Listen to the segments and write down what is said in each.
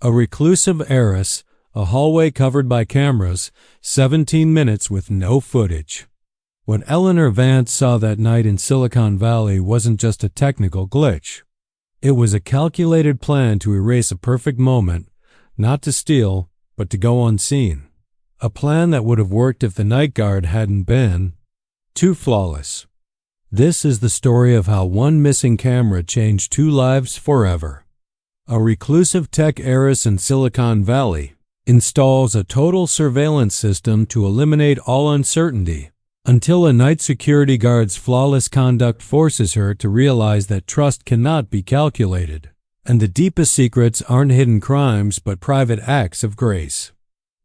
A reclusive heiress, a hallway covered by cameras, 17 minutes with no footage. What Eleanor Vance saw that night in Silicon Valley wasn't just a technical glitch. It was a calculated plan to erase a perfect moment, not to steal, but to go unseen. A plan that would have worked if the night guard hadn't been too flawless. This is the story of how one missing camera changed 2 lives forever. A reclusive tech heiress in Silicon Valley installs a total surveillance system to eliminate all uncertainty, until a night security guard's flawless conduct forces her to realize that trust cannot be calculated, and the deepest secrets aren't hidden crimes but private acts of grace.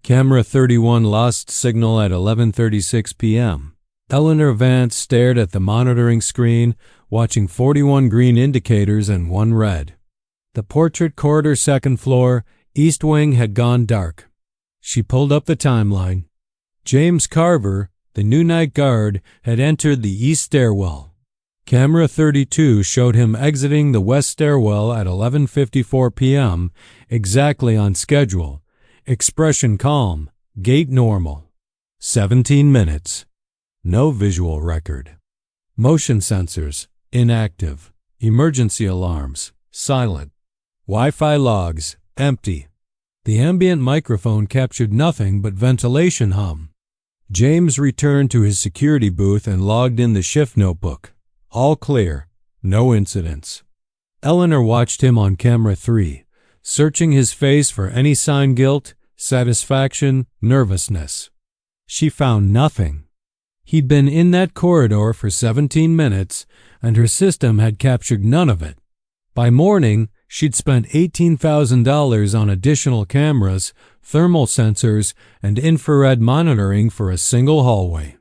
Camera 31 lost signal at 11:36 p.m. Eleanor Vance stared at the monitoring screen, watching 41 green indicators and 1 red. The portrait corridor 2nd floor, east wing had gone dark. She pulled up the timeline. James Carver, the new night guard, had entered the east stairwell. Camera 32 showed him exiting the west stairwell at 11:54 p.m., exactly on schedule. Expression calm, gait normal. 17 minutes. No visual record. Motion sensors, inactive. Emergency alarms, silent. Wi-Fi logs, empty. The ambient microphone captured nothing but ventilation hum. James returned to his security booth and logged in the shift notebook. All clear. No incidents. Eleanor watched him on camera 3, searching his face for any sign: guilt, satisfaction, nervousness. She found nothing. He'd been in that corridor for 17 minutes, and her system had captured none of it. By morning, she'd spent $18,000 on additional cameras, thermal sensors, and infrared monitoring for a single hallway.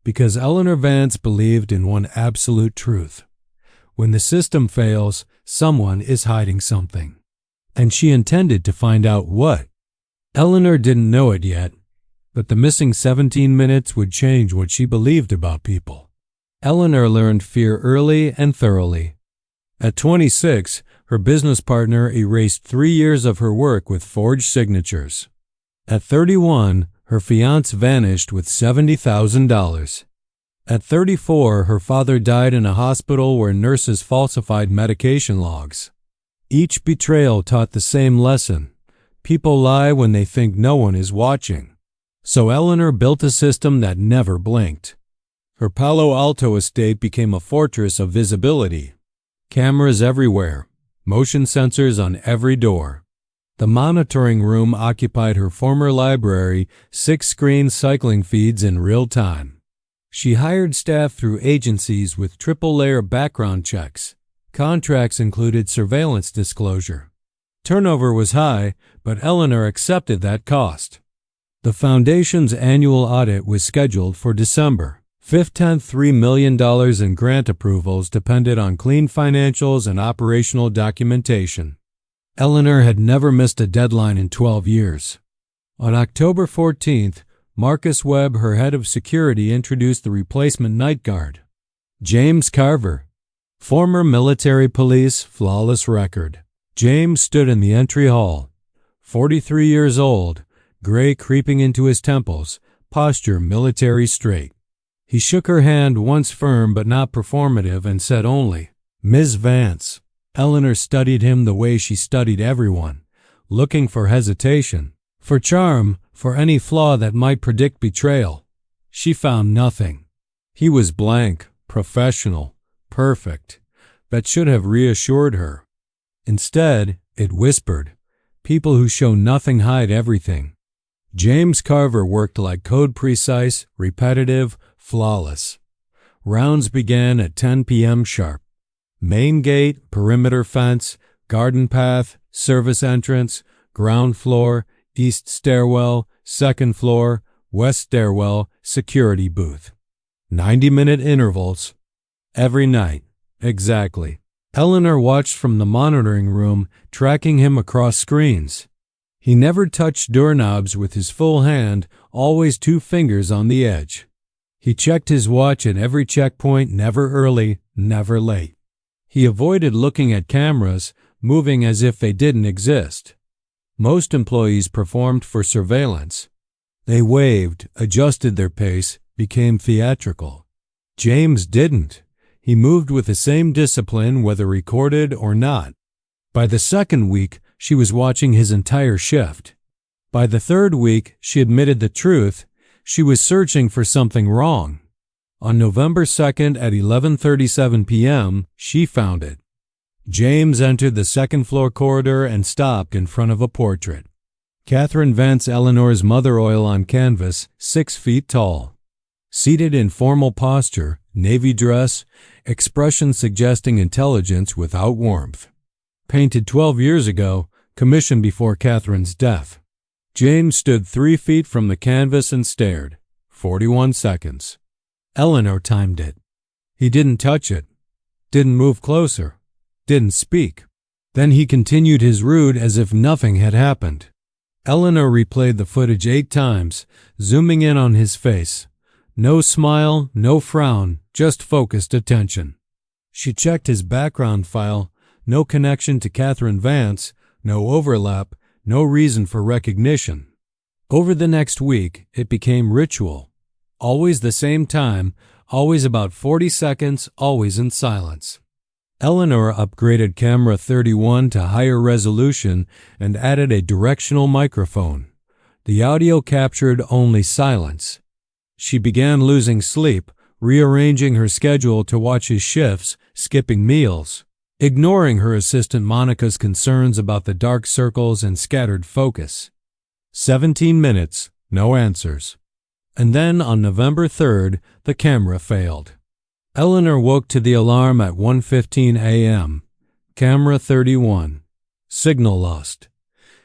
Because Eleanor Vance believed in one absolute truth. When the system fails, someone is hiding something. And she intended to find out what. Eleanor didn't know it yet, but the missing 17 minutes would change what she believed about people. Eleanor learned fear early and thoroughly. At 26, her business partner erased 3 years of her work with forged signatures. At 31, her fiancé vanished with $70,000. At 34, her father died in a hospital where nurses falsified medication logs. Each betrayal taught the same lesson. People lie when they think no one is watching. So Eleanor built a system that never blinked. Her Palo Alto estate became a fortress of visibility. Cameras everywhere, motion sensors on every door. The monitoring room occupied her former library, 6-screen cycling feeds in real time. She hired staff through agencies with triple-layer background checks. Contracts included surveillance disclosure. Turnover was high, but Eleanor accepted that cost. The foundation's annual audit was scheduled for December. $3 million in grant approvals depended on clean financials and operational documentation. Eleanor had never missed a deadline in 12 years. On October 14th, Marcus Webb, her head of security, introduced the replacement night guard. James Carver. Former military police, flawless record. James stood in the entry hall. 43 years old, gray creeping into his temples, posture military straight. He shook her hand, once firm but not performative, and said only, "Ms. Vance." Eleanor studied him the way she studied everyone, looking for hesitation, for charm, for any flaw that might predict betrayal. She found nothing. He was blank, professional, perfect. That should have reassured her. Instead, it whispered, "People who show nothing hide everything." James Carver worked like code precise, repetitive, flawless. Rounds began at 10 p.m. sharp. Main gate, perimeter fence, garden path, service entrance, ground floor, east stairwell, second floor, west stairwell, security booth. 90-minute intervals. Every night. Exactly. Eleanor watched from the monitoring room, tracking him across screens. He never touched doorknobs with his full hand, always 2 fingers on the edge. He checked his watch at every checkpoint, never early, never late. He avoided looking at cameras, moving as if they didn't exist. Most employees performed for surveillance. They waved, adjusted their pace, became theatrical. James didn't. He moved with the same discipline whether recorded or not. By the second week, she was watching his entire shift. By the third week, she admitted the truth. She was searching for something wrong. On November 2nd at 11:37 p.m., she found it. James entered the second-floor corridor and stopped in front of a portrait. Catherine Vance Eleanor's mother oil on canvas, 6 feet tall. Seated in formal posture, navy dress, expression suggesting intelligence without warmth. Painted 12 years ago, commissioned before Catherine's death. James stood 3 feet from the canvas and stared. 41 seconds. Eleanor timed it. He didn't touch it. Didn't move closer. Didn't speak. Then he continued his route as if nothing had happened. Eleanor replayed the footage 8 times, zooming in on his face. No smile, no frown, just focused attention. She checked his background file. No connection to Catherine Vance, no overlap, no reason for recognition. Over the next week, it became ritual. Always the same time, always about 40 seconds, always in silence. Eleanor upgraded camera 31 to higher resolution and added a directional microphone. The audio captured only silence. She began losing sleep, rearranging her schedule to watch his shifts, skipping meals, ignoring her assistant Monica's concerns about the dark circles and scattered focus. 17 minutes, no answers. And then on November 3rd, the camera failed. Eleanor woke to the alarm at 1:15 a.m. Camera 31. Signal lost.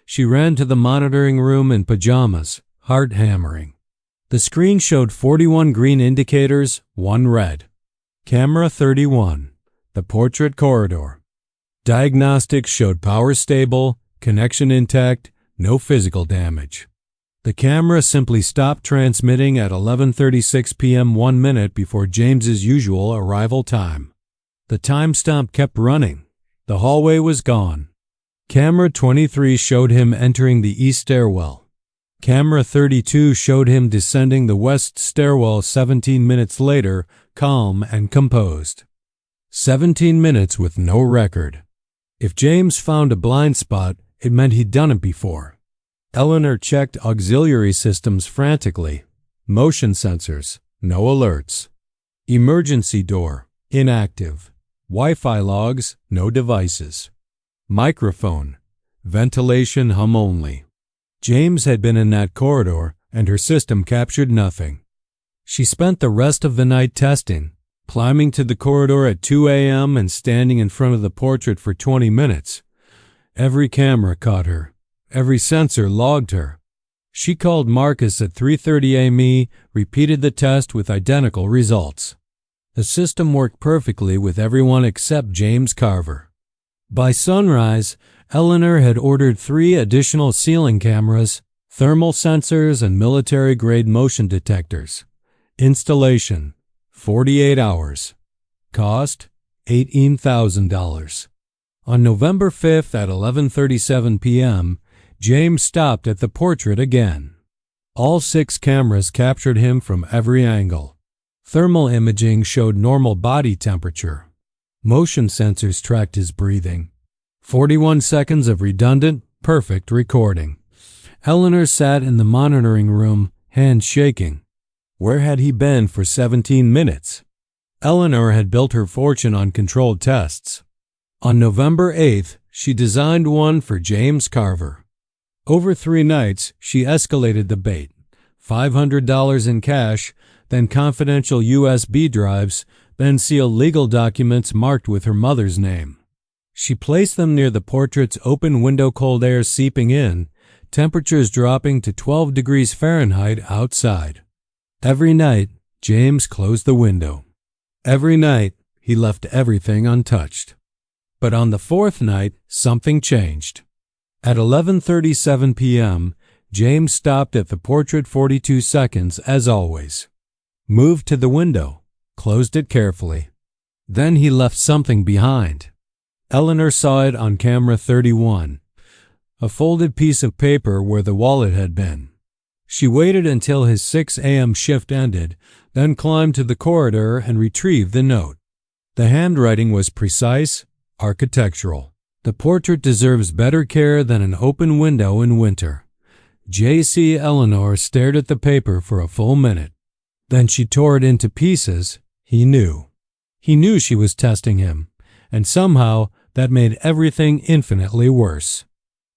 She ran to the monitoring room in pajamas, heart hammering. The screen showed 41 green indicators, 1 red. Camera 31. The portrait corridor. Diagnostics showed power stable, connection intact, no physical damage. The camera simply stopped transmitting at 11:36 p.m. 1 minute before James's usual arrival time. The timestamp kept running. The hallway was gone. Camera 23 showed him entering the east stairwell. Camera 32 showed him descending the west stairwell 17 minutes later, calm and composed. 17 minutes with no record. If James found a blind spot, it meant he'd done it before. Eleanor checked auxiliary systems frantically. Motion sensors, no alerts. Emergency door, inactive. Wi-Fi logs, no devices. Microphone, ventilation hum only. James had been in that corridor, and her system captured nothing. She spent the rest of the night testing, climbing to the corridor at 2 a.m. and standing in front of the portrait for 20 minutes. Every camera caught her. Every sensor logged her. She called Marcus at 3:30 a.m., repeated the test with identical results. The system worked perfectly with everyone except James Carver. By sunrise, Eleanor had ordered 3 additional ceiling cameras, thermal sensors, and military-grade motion detectors. Installation, 48 hours. Cost, $18,000. On November 5th at 11:37 p.m., James stopped at the portrait again. All 6 cameras captured him from every angle. Thermal imaging showed normal body temperature. Motion sensors tracked his breathing. 41 seconds of redundant, perfect recording. Eleanor sat in the monitoring room, hands shaking. Where had he been for 17 minutes? Eleanor had built her fortune on controlled tests. On November 8th, she designed one for James Carver. Over 3 nights, she escalated the bait. $500 in cash, then confidential USB drives, then sealed legal documents marked with her mother's name. She placed them near the portrait's open window, cold air seeping in, temperatures dropping to 12 degrees Fahrenheit outside. Every night, James closed the window. Every night, he left everything untouched. But on the 4th night, something changed. At 11:37 p.m., James stopped at the portrait 42 seconds as always. Moved to the window, closed it carefully. Then he left something behind. Eleanor saw it on camera 31. a folded piece of paper where the wallet had been. She waited until his 6 a.m. shift ended, then climbed to the corridor and retrieved the note. The handwriting was precise, architectural. The portrait deserves better care than an open window in winter. J.C. Eleanor stared at the paper for a full minute. Then she tore it into pieces. He knew. He knew she was testing him, and somehow that made everything infinitely worse.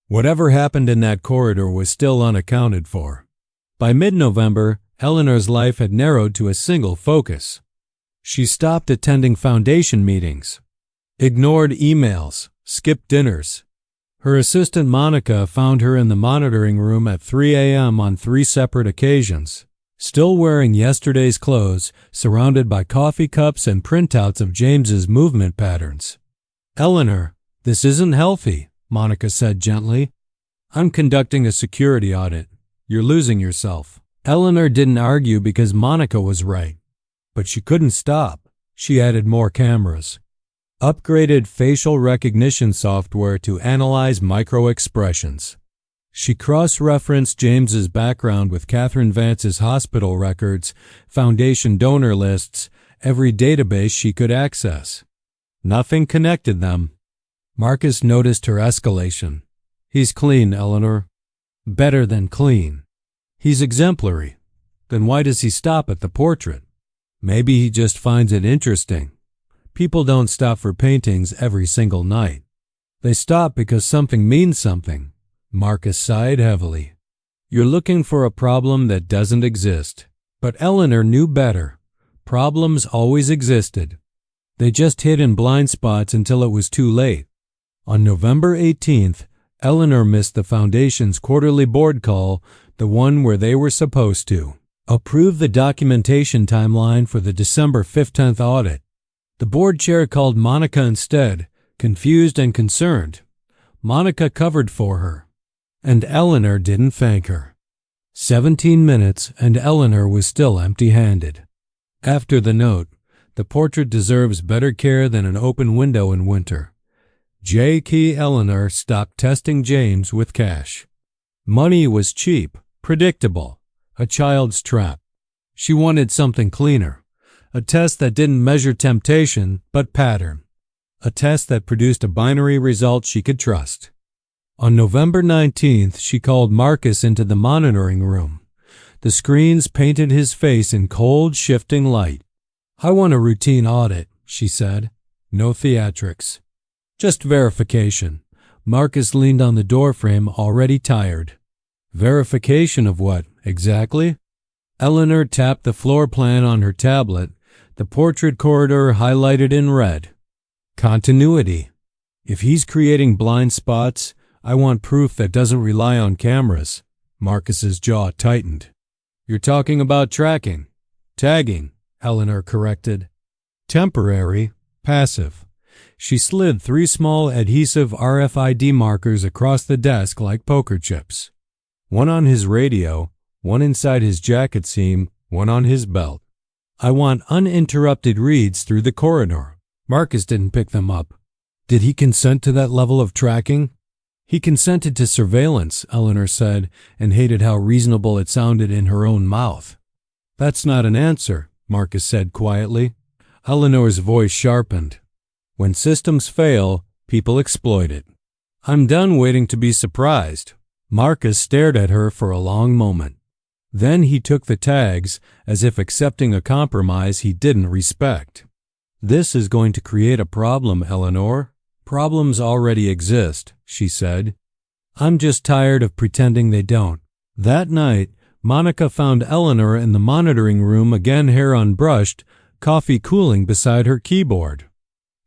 Whatever happened in that corridor was still unaccounted for. By mid-November, Eleanor's life had narrowed to a single focus. She stopped attending foundation meetings, ignored emails, skipped dinners. Her assistant Monica found her in the monitoring room at 3 a.m. on 3 separate occasions, still wearing yesterday's clothes, surrounded by coffee cups and printouts of James's movement patterns. "Eleanor, this isn't healthy," Monica said gently. "I'm conducting a security audit. You're losing yourself." Eleanor didn't argue because Monica was right. But she couldn't stop. She added more cameras. Upgraded facial recognition software to analyze micro-expressions. She cross-referenced James's background with Catherine Vance's hospital records, foundation donor lists, every database she could access. Nothing connected them. Marcus noticed her escalation. "He's clean, Eleanor." "Better than clean." "He's exemplary." "Then why does he stop at the portrait?" "Maybe he just finds it interesting. People don't stop for paintings every single night. They stop because something means something." Marcus sighed heavily. "You're looking for a problem that doesn't exist." But Eleanor knew better. Problems always existed. They just hid in blind spots until it was too late. On November 18th, Eleanor missed the Foundation's quarterly board call, the one where they were supposed to approve the documentation timeline for the December 15th audit. The board chair called Monica instead, confused and concerned. Monica covered for her, and Eleanor didn't thank her. 17 minutes, and Eleanor was still empty-handed. After the note, "The portrait deserves better care than an open window in winter," J.K. Eleanor stopped testing James with cash. Money was cheap, predictable, a child's trap. She wanted something cleaner, a test that didn't measure temptation but pattern, a test that produced a binary result she could trust. On November 19th, she called Marcus into the monitoring room. The screens painted his face in cold, shifting light. "I want a routine audit," she said. "No theatrics. Just verification." Marcus leaned on the doorframe, already tired. "Verification of what, exactly?" Eleanor tapped the floor plan on her tablet, the portrait corridor highlighted in red. "Continuity. If he's creating blind spots, I want proof that doesn't rely on cameras." Marcus's jaw tightened. "You're talking about tracking." "Tagging," Eleanor corrected. "Temporary, passive." She slid 3 small adhesive RFID markers across the desk like poker chips. One on his radio, one inside his jacket seam, one on his belt. "I want uninterrupted reads through the corridor." Marcus didn't pick them up. "Did he consent to that level of tracking?" "He consented to surveillance," Eleanor said, and hated how reasonable it sounded in her own mouth. "That's not an answer," Marcus said quietly. Eleanor's voice sharpened. "When systems fail, people exploit it." "I'm done waiting to be surprised." Marcus stared at her for a long moment. Then he took the tags, as if accepting a compromise he didn't respect. "This is going to create a problem, Eleanor." "Problems already exist," she said. "I'm just tired of pretending they don't." That night, Monica found Eleanor in the monitoring room, again hair unbrushed, coffee cooling beside her keyboard.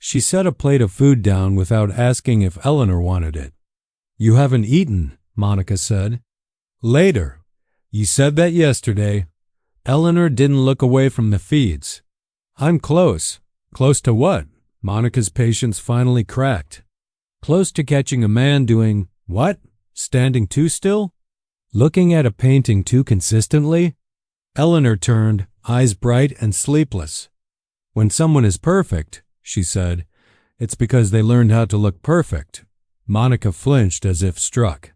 She set a plate of food down without asking if Eleanor wanted it. "You haven't eaten," Monica said. "Later. You said that yesterday." Eleanor didn't look away from the feeds. "I'm close." "Close to what?" Monica's patience finally cracked. "Close to catching a man doing what? Standing too still? Looking at a painting too consistently?" Eleanor turned, eyes bright and sleepless. "When someone is perfect," she said, "it's because they learned how to look perfect." Monica flinched as if struck.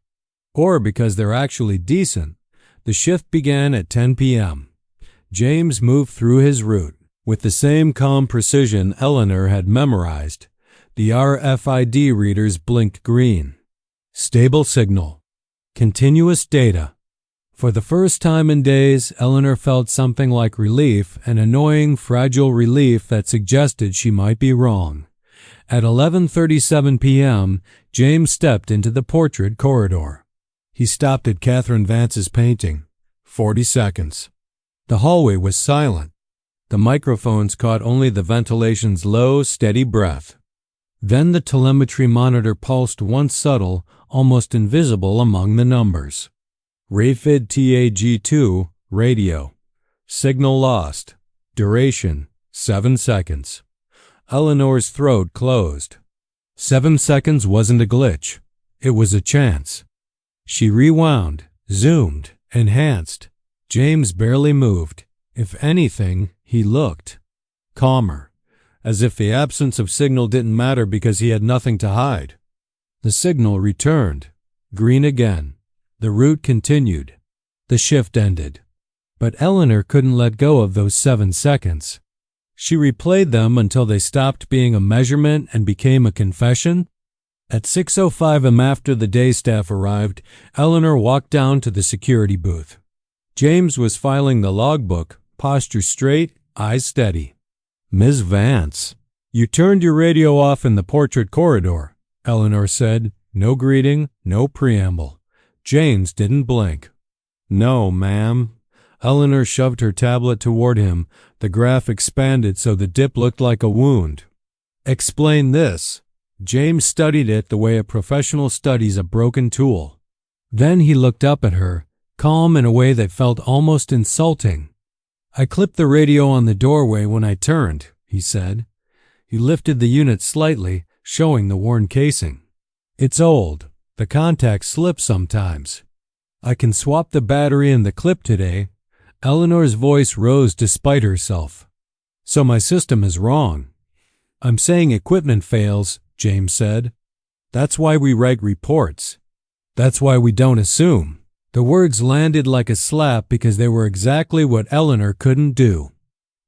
Or because they're actually decent. The shift began at 10 p.m. James moved through his route. With the same calm precision Eleanor had memorized, the RFID readers blinked green. Stable signal. Continuous data. For the first time in days, Eleanor felt something like relief, an annoying, fragile relief that suggested she might be wrong. At 11:37 p.m., James stepped into the portrait corridor. He stopped at Catherine Vance's painting. 40 seconds. The hallway was silent. The microphones caught only the ventilation's low, steady breath. Then the telemetry monitor pulsed once subtle, almost invisible among the numbers. Rayfid TAG2, radio. Signal lost. Duration, 7 seconds. Eleanor's throat closed. 7 seconds wasn't a glitch. It was a chance. She rewound, zoomed, enhanced. James barely moved. If anything, he looked calmer, as if the absence of signal didn't matter because he had nothing to hide. The signal returned. Green again. The route continued. The shift ended. But Eleanor couldn't let go of those 7 seconds. She replayed them until they stopped being a measurement and became a confession. At 6:05 am, after the day staff arrived, Eleanor walked down to the security booth. James was filing the logbook, posture straight, eyes steady. "Ms. Vance, you turned your radio off in the portrait corridor," Eleanor said. No greeting, no preamble. James didn't blink. "No, ma'am." Eleanor shoved her tablet toward him. The graph expanded so the dip looked like a wound. "Explain this." James studied it the way a professional studies a broken tool. Then he looked up at her, calm in a way that felt almost insulting. "I clipped the radio on the doorway when I turned," he said. He lifted the unit slightly, showing the worn casing. "It's old. The contacts slip sometimes. I can swap the battery in the clip today." Eleanor's voice rose despite herself. "So my system is wrong." "I'm saying equipment fails," James said. "That's why we write reports. That's why we don't assume." The words landed like a slap because they were exactly what Eleanor couldn't do.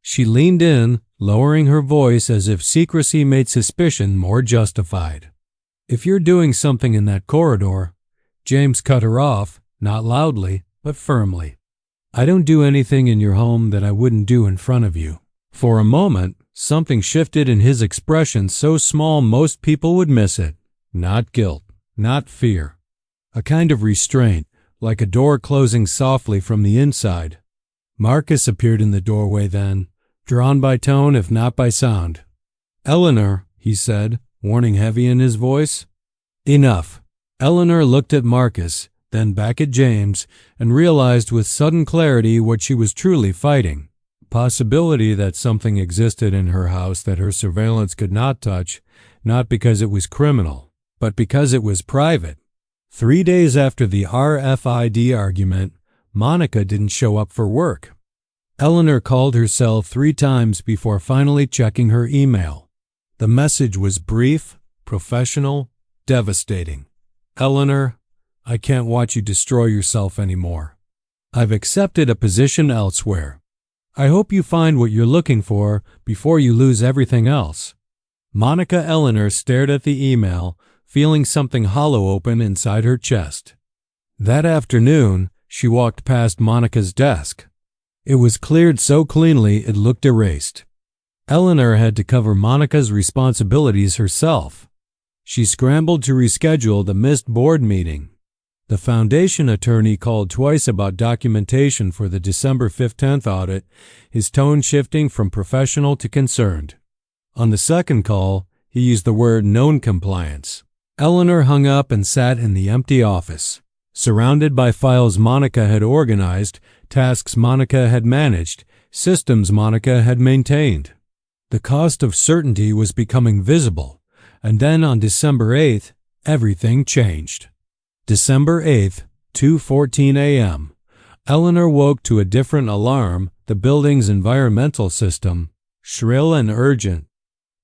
She leaned in, lowering her voice as if secrecy made suspicion more justified. "If you're doing something in that corridor," James cut her off, not loudly, but firmly. "I don't do anything in your home that I wouldn't do in front of you." For a moment, something shifted in his expression so small most people would miss it. Not guilt, not fear. A kind of restraint, like a door closing softly from the inside. Marcus appeared in the doorway then, drawn by tone if not by sound. "Eleanor," he said, warning heavy in his voice. "Enough." Eleanor looked at Marcus, then back at James, and realized with sudden clarity what she was truly fighting. Possibility that something existed in her house that her surveillance could not touch, not because it was criminal, but because it was private. 3 days after the RFID argument, Monica didn't show up for work. Eleanor called her cell 3 times before finally checking her email. The message was brief, professional, devastating. "Eleanor, I can't watch you destroy yourself anymore. I've accepted a position elsewhere. I hope you find what you're looking for before you lose everything else." Monica Eleanor stared at the email, feeling something hollow open inside her chest. That afternoon, she walked past Monica's desk. It was cleared so cleanly it looked erased. Eleanor had to cover Monica's responsibilities herself. She scrambled to reschedule the missed board meeting. The foundation attorney called twice about documentation for the December 15th audit, his tone shifting from professional to concerned. On the second call, he used the word non-compliance. Eleanor hung up and sat in the empty office, surrounded by files Monica had organized, tasks Monica had managed, systems Monica had maintained. The cost of certainty was becoming visible, and then on December 8th, everything changed. December 8th, 2:14 a.m. Eleanor woke to a different alarm, the building's environmental system, shrill and urgent.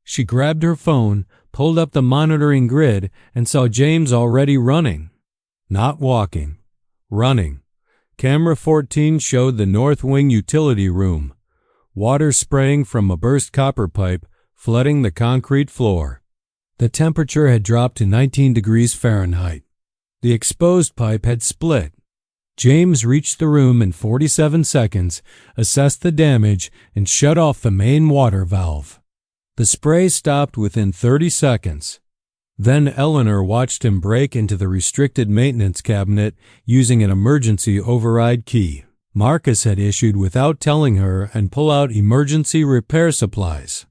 She grabbed her phone, pulled up the monitoring grid, and saw James already running. Not walking. Running. Camera 14 showed the north wing utility room. Water spraying from a burst copper pipe, flooding the concrete floor. The temperature had dropped to 19 degrees Fahrenheit. The exposed pipe had split. James reached the room in 47 seconds, assessed the damage, and shut off the main water valve. The spray stopped within 30 seconds. Then Eleanor watched him break into the restricted maintenance cabinet using an emergency override key Marcus had issued without telling her and pull out emergency repair supplies.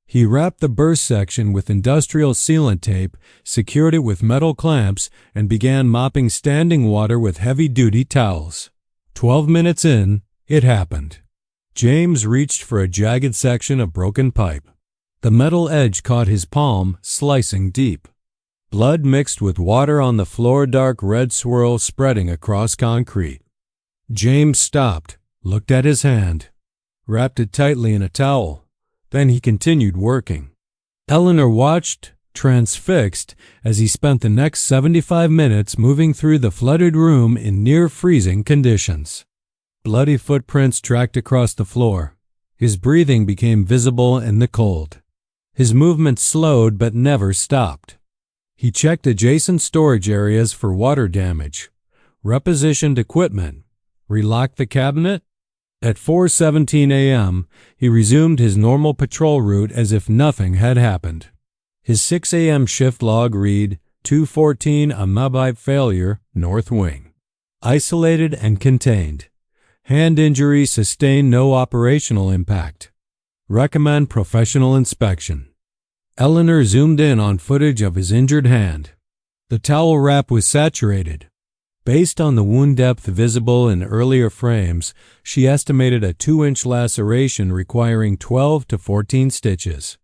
He wrapped the burst section with industrial sealant tape, secured it with metal clamps, and began mopping standing water with heavy-duty towels. 12 minutes in, it happened. James reached for a jagged section of broken pipe. The metal edge caught his palm, slicing deep. Blood mixed with water on the floor, dark red swirl spreading across concrete. James stopped, looked at his hand, wrapped it tightly in a towel. Then he continued working. Eleanor watched, transfixed, as he spent the next 75 minutes moving through the flooded room in near-freezing conditions. Bloody footprints tracked across the floor. His breathing became visible in the cold. His movement slowed but never stopped. He checked adjacent storage areas for water damage, repositioned equipment, relocked the cabinet. At 4:17 a.m., he resumed his normal patrol route as if nothing had happened. His 6 a.m. shift log read, 214 Amabite failure, north wing. Isolated and contained. Hand injury sustained, no operational impact. Recommend professional inspection. Eleanor zoomed in on footage of his injured hand. The towel wrap was saturated. Based on the wound depth visible in earlier frames, she estimated a 2-inch laceration requiring 12 to 14 stitches.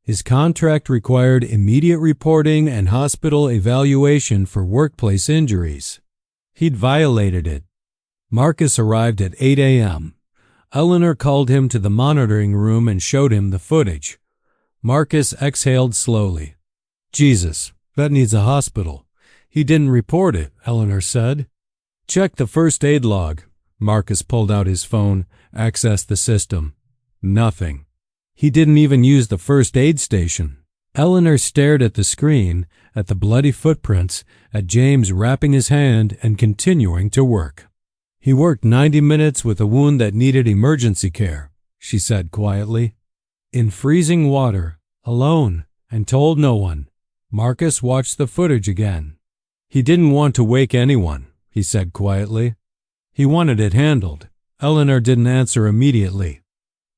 His contract required immediate reporting and hospital evaluation for workplace injuries. He'd violated it. Marcus arrived at 8 a.m. Eleanor called him to the monitoring room and showed him the footage. Marcus exhaled slowly. Jesus, that needs a hospital. He didn't report it, Eleanor said. Check the first aid log. Marcus pulled out his phone, accessed the system. Nothing. He didn't even use the first aid station. Eleanor stared at the screen, at the bloody footprints, at James wrapping his hand and continuing to work. He worked 90 minutes with a wound that needed emergency care, she said quietly. In freezing water, alone, and told no one. Marcus watched the footage again. He didn't want to wake anyone, he said quietly. He wanted it handled. Eleanor didn't answer immediately.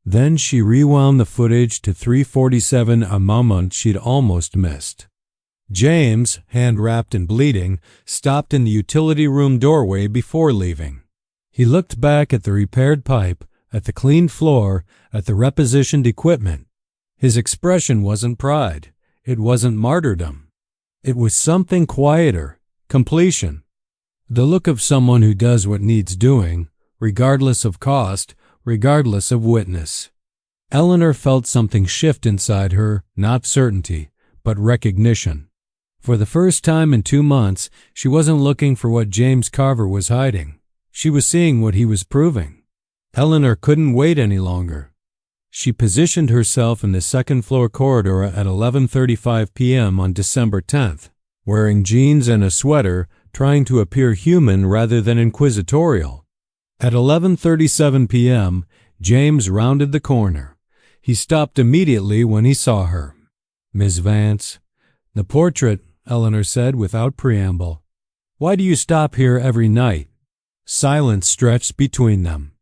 Then she rewound the footage to 3:47, a moment she'd almost missed. James, hand wrapped and bleeding, stopped in the utility room doorway before leaving. He looked back at the repaired pipe, at the clean floor, at the repositioned equipment. His expression wasn't pride. It wasn't martyrdom. It was something quieter. Completion. The look of someone who does what needs doing, regardless of cost, regardless of witness. Eleanor felt something shift inside her, not certainty, but recognition. For the first time in 2 months, she wasn't looking for what James Carver was hiding. She was seeing what he was proving. Eleanor couldn't wait any longer. She positioned herself in the second-floor corridor at 11:35 p.m. on December 10th. Wearing jeans and a sweater, trying to appear human rather than inquisitorial. At 11:37 p.m., James rounded the corner. He stopped immediately when he saw her. Miss Vance. The portrait, Eleanor said without preamble. Why do you stop here every night? Silence stretched between them.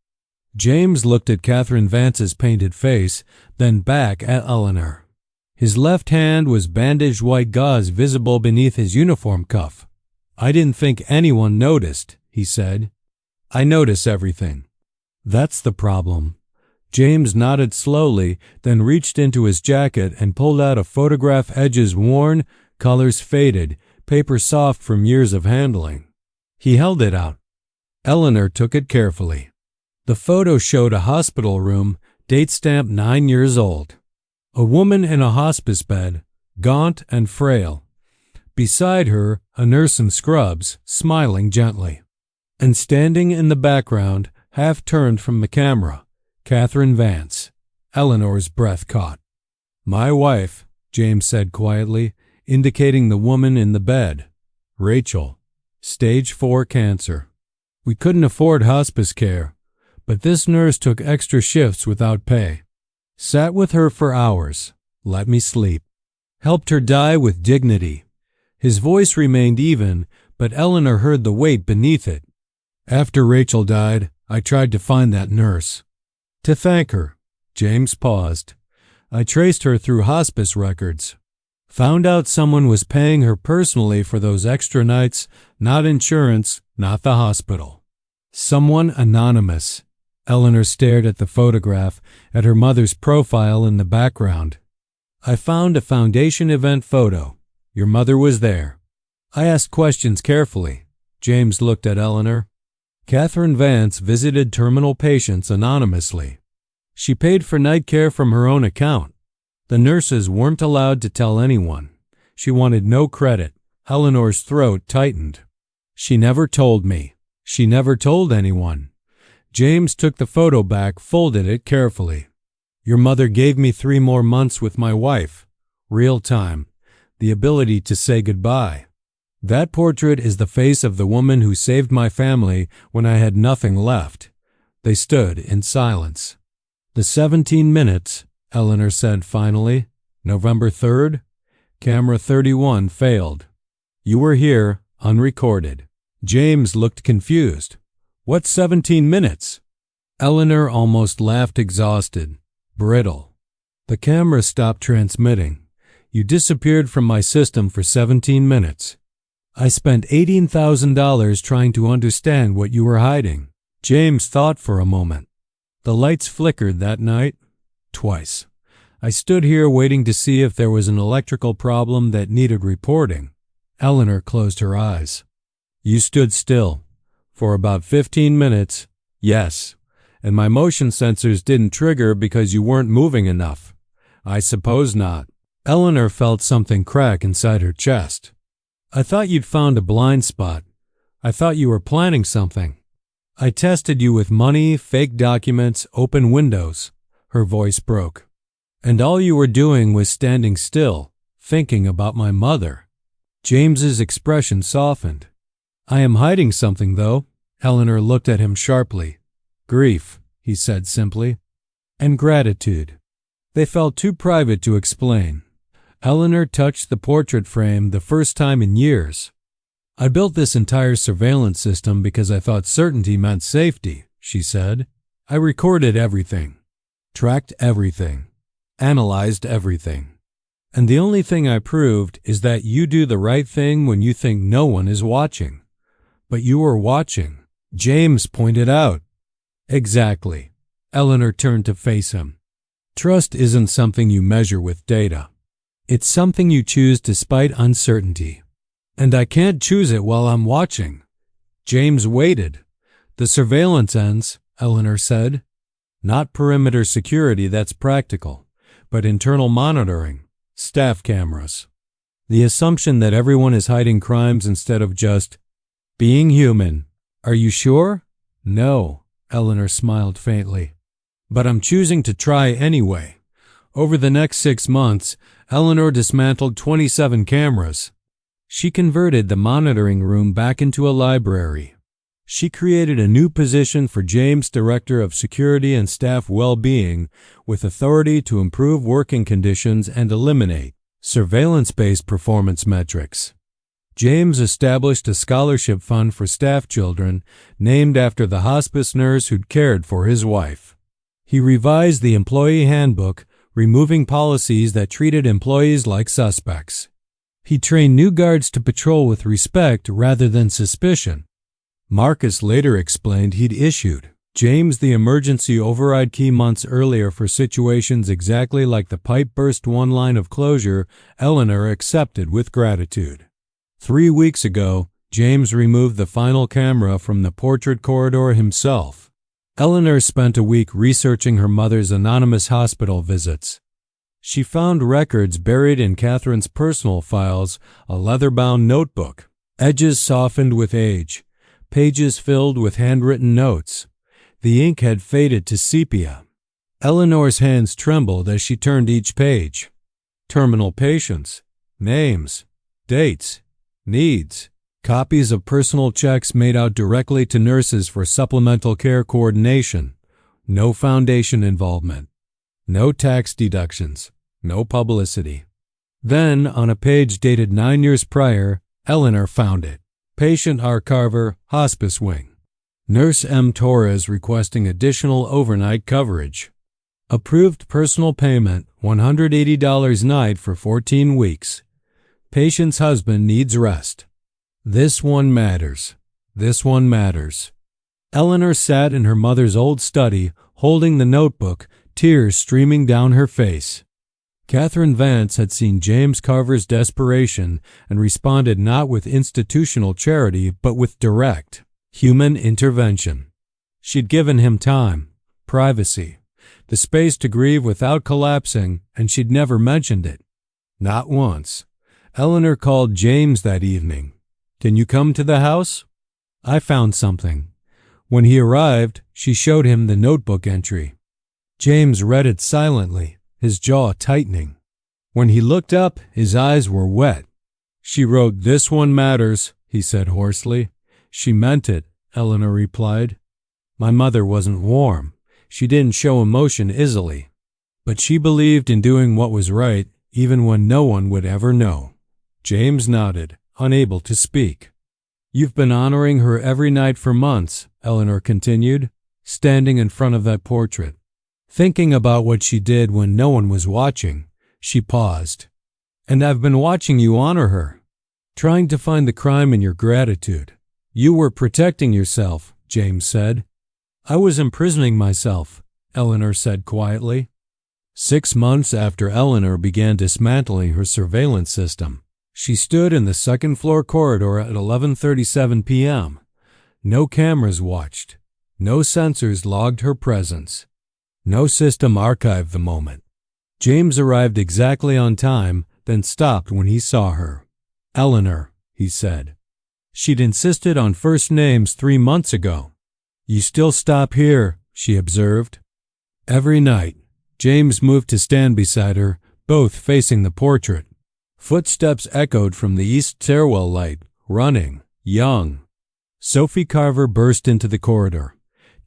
James looked at Catherine Vance's painted face, then back at Eleanor. His left hand was bandaged white gauze visible beneath his uniform cuff. I didn't think anyone noticed, he said. I notice everything. That's the problem. James nodded slowly, then reached into his jacket and pulled out a photograph, edges worn, colors faded, paper soft from years of handling. He held it out. Eleanor took it carefully. The photo showed a hospital room, date stamp 9 years old. A woman in a hospice bed, gaunt and frail. Beside her, a nurse in scrubs, smiling gently. And standing in the background, half turned from the camera, Catherine Vance. Eleanor's breath caught. "My wife," James said quietly, indicating the woman in the bed. "Rachel. Stage 4 cancer. We couldn't afford hospice care, but this nurse took extra shifts without pay. Sat with her for hours, let me sleep. Helped her die with dignity." His voice remained even, but Eleanor heard the weight beneath it. "After Rachel died, I tried to find that nurse. To thank her." James paused. "I traced her through hospice records. Found out someone was paying her personally for those extra nights, not insurance, not the hospital. Someone anonymous." Eleanor stared at the photograph, at her mother's profile in the background. "I found a foundation event photo. Your mother was there." I asked questions carefully. James looked at Eleanor. "Catherine Vance visited terminal patients anonymously. She paid for night care from her own account. The nurses weren't allowed to tell anyone. She wanted no credit." Eleanor's throat tightened. "She never told me. She never told anyone." James took the photo back, folded it carefully. "Your mother gave me 3 more months with my wife. Real time. The ability to say goodbye. That portrait is the face of the woman who saved my family when I had nothing left." They stood in silence. "The 17 minutes, Eleanor said finally. "November 3rd? Camera 31 failed. You were here, unrecorded." James looked confused. "What 17 minutes?" Eleanor almost laughed, exhausted, brittle. "The camera stopped transmitting. You disappeared from my system for 17 minutes. I spent $18,000 trying to understand what you were hiding." James thought for a moment. "The lights flickered that night. Twice. I stood here waiting to see if there was an electrical problem that needed reporting." Eleanor closed her eyes. "You stood still. For about 15 minutes. Yes. And my motion sensors didn't trigger because you weren't moving enough." "I suppose not." Eleanor felt something crack inside her chest. "I thought you'd found a blind spot. I thought you were planning something. I tested you with money, fake documents, open windows." Her voice broke. "And all you were doing was standing still, thinking about my mother." James's expression softened. "I am hiding something, though." Eleanor looked at him sharply. "Grief," he said simply. "And gratitude." They felt too private to explain. Eleanor touched the portrait frame the first time in years. "I built this entire surveillance system because I thought certainty meant safety," she said. "I recorded everything, tracked everything, analyzed everything. And the only thing I proved is that you do the right thing when you think no one is watching. But you were watching," James pointed out. "Exactly." Eleanor turned to face him. "Trust isn't something you measure with data. It's something you choose despite uncertainty. And I can't choose it while I'm watching." James waited. "The surveillance ends," Eleanor said. "Not perimeter security, that's practical, but internal monitoring, staff cameras. The assumption that everyone is hiding crimes instead of just being human." "Are you sure?" "No," Eleanor smiled faintly. "But I'm choosing to try anyway." Over the next 6 months, Eleanor dismantled 27 cameras. She converted the monitoring room back into a library. She created a new position for James, Director of Security and Staff Well-Being, with authority to improve working conditions and eliminate surveillance-based performance metrics. James established a scholarship fund for staff children named after the hospice nurse who'd cared for his wife. He revised the employee handbook, removing policies that treated employees like suspects. He trained new guards to patrol with respect rather than suspicion. Marcus later explained he'd issued James the emergency override key months earlier for situations exactly like the pipe burst. One line of closure Eleanor accepted with gratitude. 3 weeks ago, James removed the final camera from the portrait corridor himself. Eleanor spent a week researching her mother's anonymous hospital visits. She found records buried in Catherine's personal files, a leather-bound notebook, edges softened with age, pages filled with handwritten notes. The ink had faded to sepia. Eleanor's hands trembled as she turned each page. Terminal patients, names, dates, needs, copies of personal checks made out directly to nurses for supplemental care coordination. No foundation involvement. No tax deductions. No publicity. Then, on a page dated 9 years prior, Eleanor found it. Patient R. Carver, Hospice Wing. Nurse M. Torres requesting additional overnight coverage. Approved personal payment, $180 night for 14 weeks. Patient's husband needs rest. This one matters. This one matters. Eleanor sat in her mother's old study, holding the notebook, tears streaming down her face. Catherine Vance had seen James Carver's desperation and responded not with institutional charity but with direct, human intervention. She'd given him time, privacy, the space to grieve without collapsing, and she'd never mentioned it. Not once. Eleanor called James that evening. "Can you come to the house? I found something." When he arrived, she showed him the notebook entry. James read it silently, his jaw tightening. When he looked up, his eyes were wet. "She wrote, 'This one matters,'" he said hoarsely. "She meant it," Eleanor replied. "My mother wasn't warm. She didn't show emotion easily. But she believed in doing what was right, even when no one would ever know." James nodded, unable to speak. "You've been honoring her every night for months," Eleanor continued, standing in front of that portrait. Thinking about what she did when no one was watching, she paused. "And I've been watching you honor her, trying to find the crime in your gratitude." "You were protecting yourself," James said. "I was imprisoning myself," Eleanor said quietly. 6 months after Eleanor began dismantling her surveillance system, she stood in the second-floor corridor at 11:37 p.m. No cameras watched. No sensors logged her presence. No system archived the moment. James arrived exactly on time, then stopped when he saw her. "Eleanor," he said. "She'd insisted on first names 3 months ago." "You still stop here," she observed. Every night, James moved to stand beside her, both facing the portrait. Footsteps echoed from the east stairwell light, running, young. Sophie Carver burst into the corridor.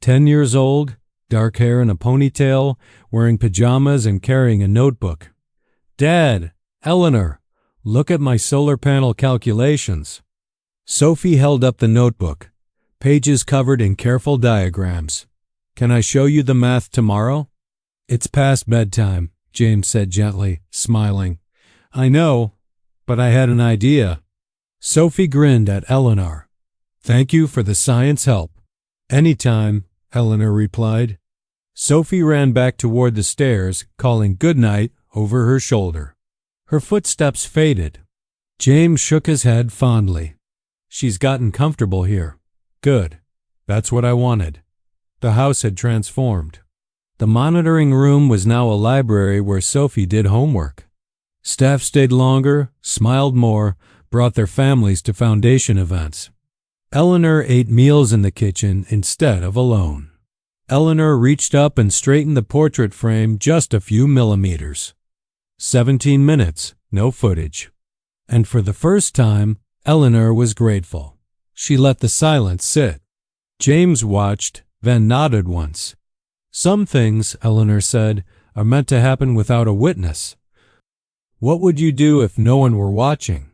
10 years old, dark hair in a ponytail, wearing pajamas and carrying a notebook. "Dad, Eleanor, look at my solar panel calculations." Sophie held up the notebook, pages covered in careful diagrams. "Can I show you the math tomorrow?" "It's past bedtime," James said gently, smiling. "I know, but I had an idea." Sophie grinned at Eleanor. "Thank you for the science help." "Anytime," Eleanor replied. Sophie ran back toward the stairs, calling good night over her shoulder. Her footsteps faded. James shook his head fondly. "She's gotten comfortable here. Good. That's what I wanted." The house had transformed. The monitoring room was now a library where Sophie did homework. Staff stayed longer, smiled more, brought their families to foundation events. Eleanor ate meals in the kitchen instead of alone. Eleanor reached up and straightened the portrait frame just a few millimeters. 17 minutes, no footage. And for the first time, Eleanor was grateful. She let the silence sit. James watched, then nodded once. "Some things," Eleanor said, "are meant to happen without a witness." "What would you do if no one were watching?"